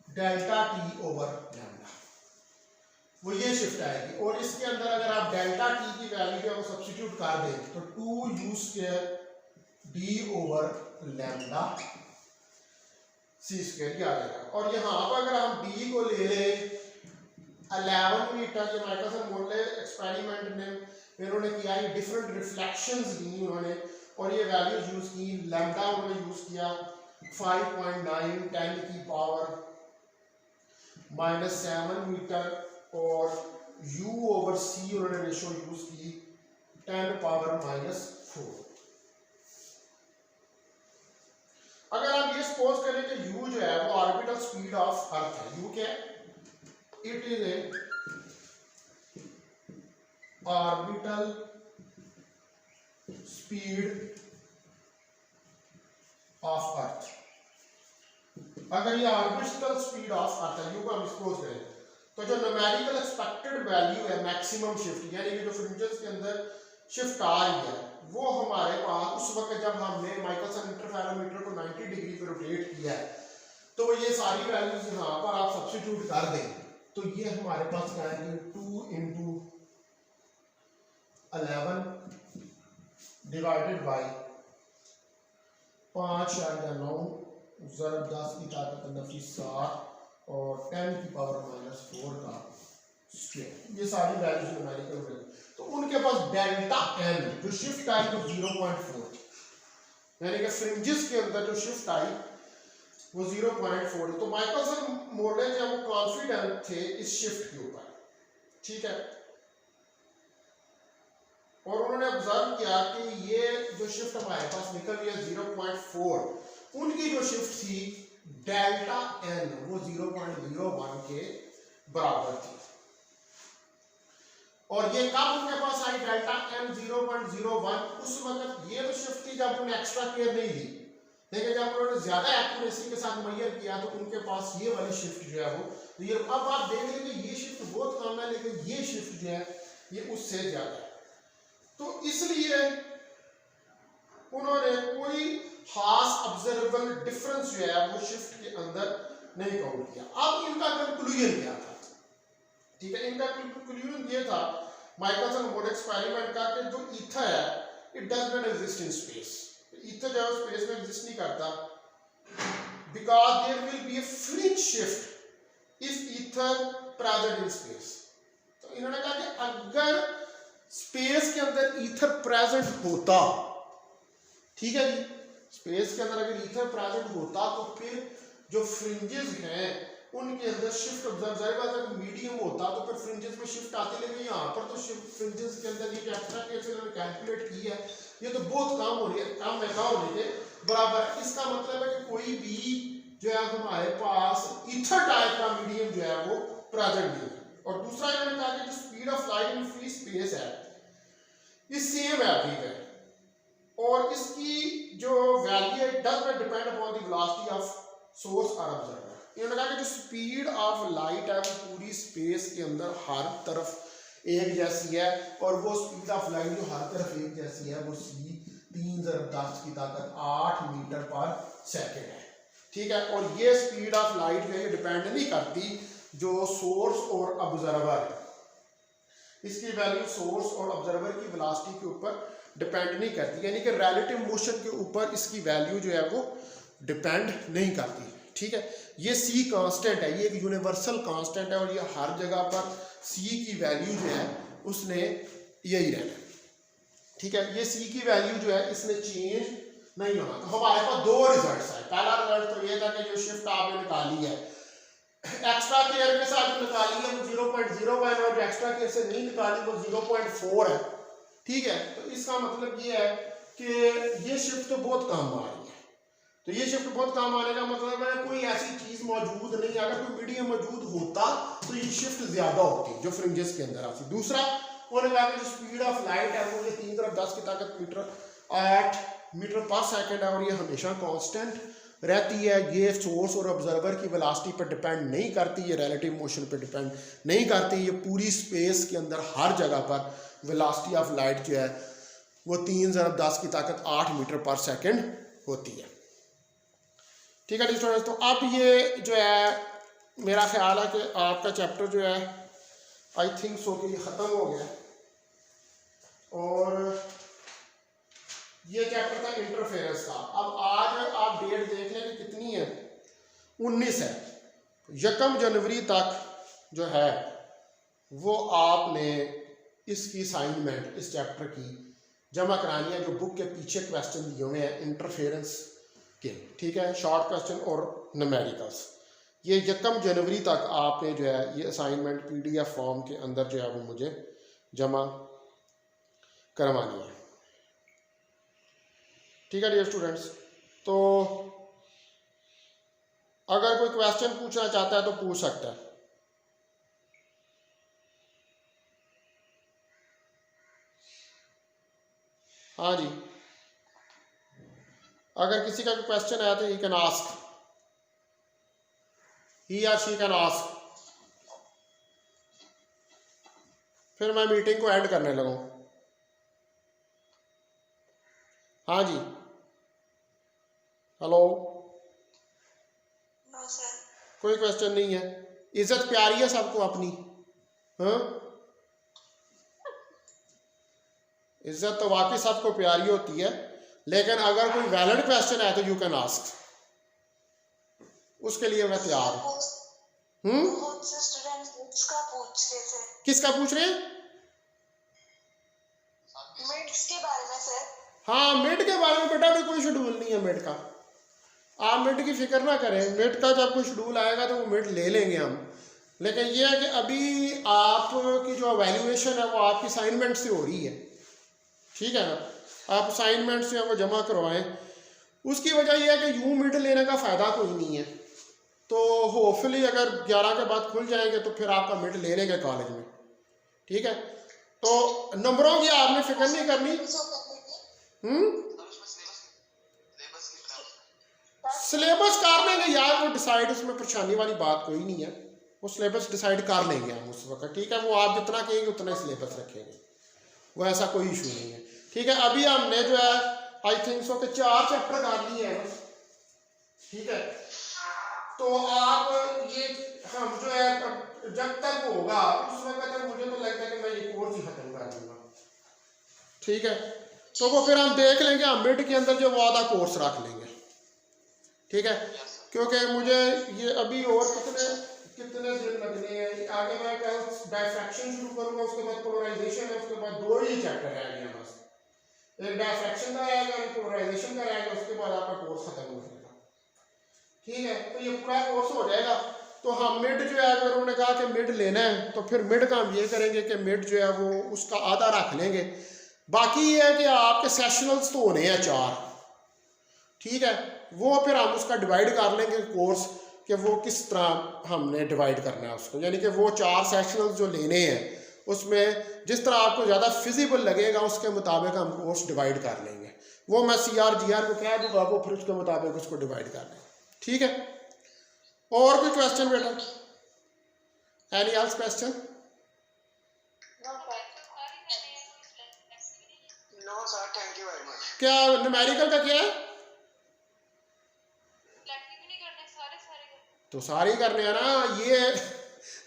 delta t over lambda, वो ये शिफ्ट आएगी। और इसके अंदर अगर आप डेल्टा टी की वैल्यू जो है वो सब्स्टिट्यूट कर दें तो 2u² d over lambda c² आ जाएगा। और यहाँ पर अगर हम d को ले लें 11 मीटर, जो माइकलसन मोर्ले एक्सपेरिमेंट में इन्होंने किया, ये डिफरेंट रिफ्लेक्शंस दी उन्होंने और ये वैल्यूज यूज की, लैम्डा उन्होंने यूज किया 5.9 10 की पावर -7 मीटर, और u ओवर c उन्होंने रेशो यूज की 10 पावर -4। अगर आप ये सपोज करें कि u जो है वो ऑर्बिटल स्पीड ऑफ अर्थ है, u क्या है, it is a orbital speed of earth, अगर ये ऑर्बिटल स्पीड ऑफ अर्थ है, u को हम सपोज करें, तो जो न्यूमेरिकल एक्सपेक्टेड वैल्यू है मैक्सिमम शिफ्ट, यानी कि जो फ्रिंजेस के अंदर शिफ्ट आ रही है, वो हमारे पास उस वक्त जब हमने माइकलसन इंटरफेरोमीटर को 90 डिग्री पे रोटेट किया है, तो ये सारी वैल्यूज यहाँ पर आप सब्स्टिट्यूट कर दें तो ये हमारे पास क्या आएंगे 2 × 11 डिवाइडेड बाई 5/9 ज़रब 10 की ताकत नफी 7 और 10 की पावर -4 का स्क्वायर, ये सारी वैल्यूज न्यूमेरिकल वैल्यू, तो उनके पास डेल्टा एन जो शिफ्ट आई वो 0.4, यानी कि फ्रिंजेस के अंदर जो शिफ्ट आई वो 0.4, तो माइकलसन मोर्ले जो वो कॉन्फिडेंट थे इस शिफ्ट के ऊपर, ठीक है, और उन्होंने ऑब्जर्व किया कि ये जो शिफ्ट हमारे पास निकल रही है 0.4, उनकी जो शिफ्ट थी डेल्टा एन वो 0.01 के बराबर थी, और ये कब उनके पास आई डेल्टा एन 0.01, उस वक्त ये तो शिफ्ट थी जब उन्होंने एक्स्ट्रा केयर नहीं ली, लेकिन जब उन्होंने ज्यादा एक्यूरेसी के साथ मेजर किया तो उनके पास ये वाली शिफ्ट जो है वो, तो ये अब आप देख लेंगे ये शिफ्ट बहुत कम है, लेकिन ये शिफ्ट जो है ये उससे ज्यादा है, तो इसलिए उन्होंने कोई खास ऑब्जर्वेबल डिफरेंस जो है वो शिफ्ट के अंदर नहीं काउंट किया। अब इनका कंक्लूजन क्या था, ठीक है, इनका कंक्लूजन ये था माइकलसन मोर्ले एक्सपेरिमेंट का कि जो ईथर है it does not exist in space, ether जो है स्पेस में एग्जिस्ट नहीं करता, because there will be a fringe shift if ether present in space. तो इन्होंने कहा कि अगर स्पेस के अंदर ईथर प्रेजेंट होता, ठीक है जी, स्पेस के अंदर अगर ईथर प्रेजेंट होता तो फिर जो फ्रिंजेस हैं उनके अंदर शिफ्ट ऑब्जर्वेबल मीडियम होता तो फिर फ्रिंजेस में शिफ्ट आती, लेकिन यहाँ पर तो फ्रिंजेस के अंदर ये एक्स्ट्रा केस इन्होंने कैलकुलेट की है, ये तो बहुत कम हो रही है, कम है का होने के बराबर। इसका मतलब है कि कोई भी जो है हमारे पास ईथर टाइप का मीडियम जो है वो प्रेजेंट नहीं है। और दूसरा इन्होंने कहा कि जो speed of light in free space है ये सेम है एवरीवेयर, और इसकी जो वैल्यू है does not depend upon the velocity of source और ऑब्जर्वर। इन्होंने कहा कि जो स्पीड ऑफ लाइट है वो पूरी स्पेस के अंदर हर तरफ एक जैसी है, और वो स्पीड ऑफ लाइट जो हर तरफ एक जैसी है वो c 3×10 की ताकत 8 मीटर पर सेकेंड है, ठीक है। और ये स्पीड ऑफ लाइट जो है डिपेंड नहीं करती जो सोर्स और ऑब्जर्वर है, इसकी वैल्यू सोर्स और ऑब्जर्वर की वेलोसिटी के ऊपर डिपेंड नहीं करती, यानी कि रिलेटिव मोशन के ऊपर इसकी वैल्यू जो है वो डिपेंड नहीं करती, ठीक है। ये c कांस्टेंट है, ये एक यूनिवर्सल कांस्टेंट है, और ये हर जगह पर c की वैल्यू जो है उसने यही रहना, ठीक है। ये c की वैल्यू जो है इसने चेंज नहीं होना। तो हमारे पास दो रिजल्ट है। पहला रिजल्ट तो ये था कि जो शिफ्ट आपने निकाली है एक्स्ट्रा केयर के साथ जो निकाली है वो 0.01 और जो एक्स्ट्रा केयर से नहीं निकाली वो 0.4 है। ठीक है, तो इसका मतलब ये है कि ये शिफ्ट तो बहुत कम आ रही है। तो ये शिफ्ट बहुत कम आने का मतलब है कोई ऐसी चीज मौजूद नहीं, अगर कोई मीडियम मौजूद होता तो ये शिफ्ट ज्यादा होती जो फ्रिंजेस के अंदर आती। दूसरा उन्होंने कहा कि जो स्पीड ऑफ लाइट है वो ये 3 तरफ 10 की ताकत मीटर 8 मीटर पर सेकंड है और ये हमेशा कांस्टेंट रहती है। ये सोर्स और ऑब्जर्वर की वेलोसिटी पर डिपेंड नहीं करती, ये रिलेटिव मोशन पर डिपेंड नहीं करती। ये पूरी स्पेस के अंदर हर जगह पर वेलोसिटी ऑफ लाइट जो है वो 3 × 10 की ताकत 8 मीटर पर सेकंड होती है। ठीक है स्टूडेंट्स, तो अब ये जो है मेरा ख्याल है कि आपका चैप्टर जो है आई थिंक सो कि ख़त्म हो गया और ये चैप्टर था इंटरफेरेंस का। अब आज आप डेट देख लें कि कितनी है, 19 है। 1 जनवरी तक जो है वो आपने इसकी असाइनमेंट इस चैप्टर की जमा करानी है, जो बुक के पीछे क्वेश्चन दिए हुए हैं इंटरफेरेंस के। ठीक है, शॉर्ट क्वेश्चन और न्यूमेरिकल्स। ये 1 जनवरी तक आपने जो है ये असाइनमेंट PDF फॉर्म के अंदर जो है वो मुझे जमा करवानी है। ठीक है डियर स्टूडेंट्स, तो अगर कोई क्वेश्चन पूछना चाहता है तो पूछ सकता है। हाँ जी, अगर किसी का क्वेश्चन है तो ही कैन आस्क, ही या शी कैन आस्क। फिर मैं मीटिंग को एंड करने लगूं। हाँ जी, हेलो। No sir. कोई क्वेश्चन नहीं है? इज्जत प्यारी है सबको अपनी? हाँ, इज्जत तो वाकई सबको प्यारी होती है, लेकिन अगर कोई वैलिड क्वेश्चन है तो यू कैन आस्क, उसके लिए मैं तैयार हूँ। बहुत से स्टूडेंट मिड्स का पूछ रहे थे। किसका पूछ रहे हैं? मिड्स के बारे में सर। हाँ, मिड के बारे में बेटा भी कोई शेड्यूल नहीं है मिड का, आप मिड की फिक्र ना करें। मिड का जब कोई शेड्यूल आएगा तो वो मिड ले लेंगे हम, लेकिन ये है कि अभी आपकी जो वैल्यूएशन है वो आपकी असाइनमेंट से हो रही है। ठीक है ना, आप असाइनमेंट से वो जमा करवाएं। उसकी वजह यह है कि यूं मिड लेने का फ़ायदा कोई नहीं है, तो होपफुली अगर 11 के बाद खुल जाएंगे तो फिर आपका मिड ले लेंगे कॉलेज में। ठीक है, तो नंबरों की आपने फिक्र नहीं करनी। सिलेबस कर लेंगे यार, वो डिसाइड, उसमें परेशानी वाली बात कोई नहीं है, वो सिलेबस डिसाइड कर लेंगे हम उस वक्त। ठीक है, वो आप जितना कहेंगे उतना सिलेबस रखेंगे, वो ऐसा कोई इशू नहीं है। ठीक है, अभी हमने जो है आई थिंक सो के 4 चैप्टर कर लिए हैं बस। ठीक है, तो आप ये हम जो है जब तक होगा उस वक्त तक मुझे तो लगता है कि मैं ये कोर्स ही खत्म कर दूंगा। ठीक है, तो वो फिर हम देख लेंगे, हम मिड के अंदर जो वो आधा कोर्स रख लेंगे। ठीक है, क्योंकि मुझे ये अभी और कितने दिन लगने हैं आगे। मैं डायफ्रैक्शन शुरू करूंगा, उसके बाद पोलराइजेशन है, उसके बाद 2 ही चैप्टर रह गए हैं बस। एक डायफ्रैक्शन का रहेगा, एक पोलराइजेशन का रहेगा, उसके बाद आपका कोर्स खत्म हो जाएगा। ठीक है, तो ये पूरा कोर्स हो जाएगा। तो हम मिड जो है, अगर उन्होंने कहा कि मिड लेना है तो फिर मिड का हम ये करेंगे कि मिड जो है वो उसका आधा रख लेंगे। बाकी ये है कि आपके सेशनल्स तो होने हैं 4। ठीक है, वो फिर हम उसका डिवाइड कर लेंगे कोर्स कि वो किस तरह हमने डिवाइड करना है उसको, यानी कि वो 4 सेशनल्स जो लेने हैं उसमें जिस तरह आपको ज़्यादा फिजिबल लगेगा उसके मुताबिक हम कोर्स डिवाइड कर लेंगे। वो मैं CR GR को कह दूँगा, वो फिर उसके मुताबिक उसको डिवाइड कर लेंगे। ठीक है, और कोई क्वेश्चन बेटा? Any else question? No sir, thank you very much. क्या न्यूमेरिकल का क्या है? तो सारे ही करने हैं ना। ये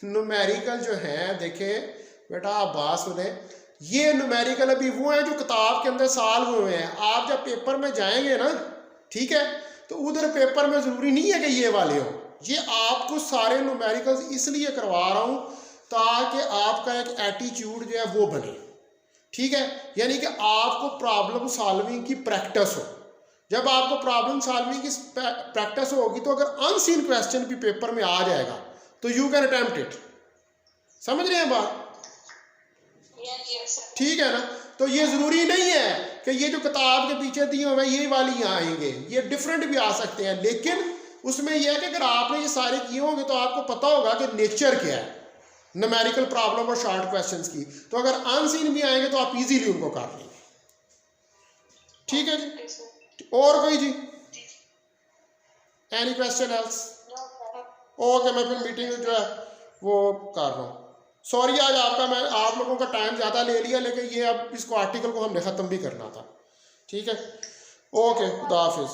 न्यूमेरिकल जो है, देखें बेटा आप बात सुने, ये न्यूमेरिकल अभी वो है जो किताब के अंदर सॉल्व हुए हैं। आप जब पेपर में जाएंगे ना, ठीक है, तो उधर पेपर में ज़रूरी नहीं है कि ये वाले हो। ये आपको सारे न्यूमेरिकल्स इसलिए करवा रहा हूँ ताकि आपका एक एटीट्यूड जो है वो बने। ठीक है, यानी कि आपको प्रॉब्लम सॉल्विंग की प्रैक्टिस हो। जब आपको प्रॉब्लम सॉल्विंग की प्रैक्टिस होगी तो अगर अनसीन क्वेश्चन भी पेपर में आ जाएगा तो यू कैन अटेम्प्ट इट। समझ रहे हैं बात? ठीक है ना? तो ये ज़रूरी नहीं है कि ये जो किताब के पीछे दिए हुए ये वाली यहाँ आएंगे, ये डिफरेंट भी आ सकते हैं, लेकिन उसमें यह है कि अगर आपने ये सारे किए होंगे तो आपको पता होगा कि नेचर क्या है न्यूमेरिकल प्रॉब्लम और शॉर्ट क्वेश्चंस की। तो अगर अनसीन भी आएंगे तो आप इजीली उनको कर लेंगे। ठीक है जी? और कोई जी? Any question else? ओके, मैं फिर मीटिंग जो है वो कर रहा हूँ। सॉरी आज मैं आप लोगों का टाइम ज़्यादा ले लिया, लेकिन ये अब इसको आर्टिकल को हमने ख़त्म भी करना था। ठीक है, ओके, खुदा हाफिज़।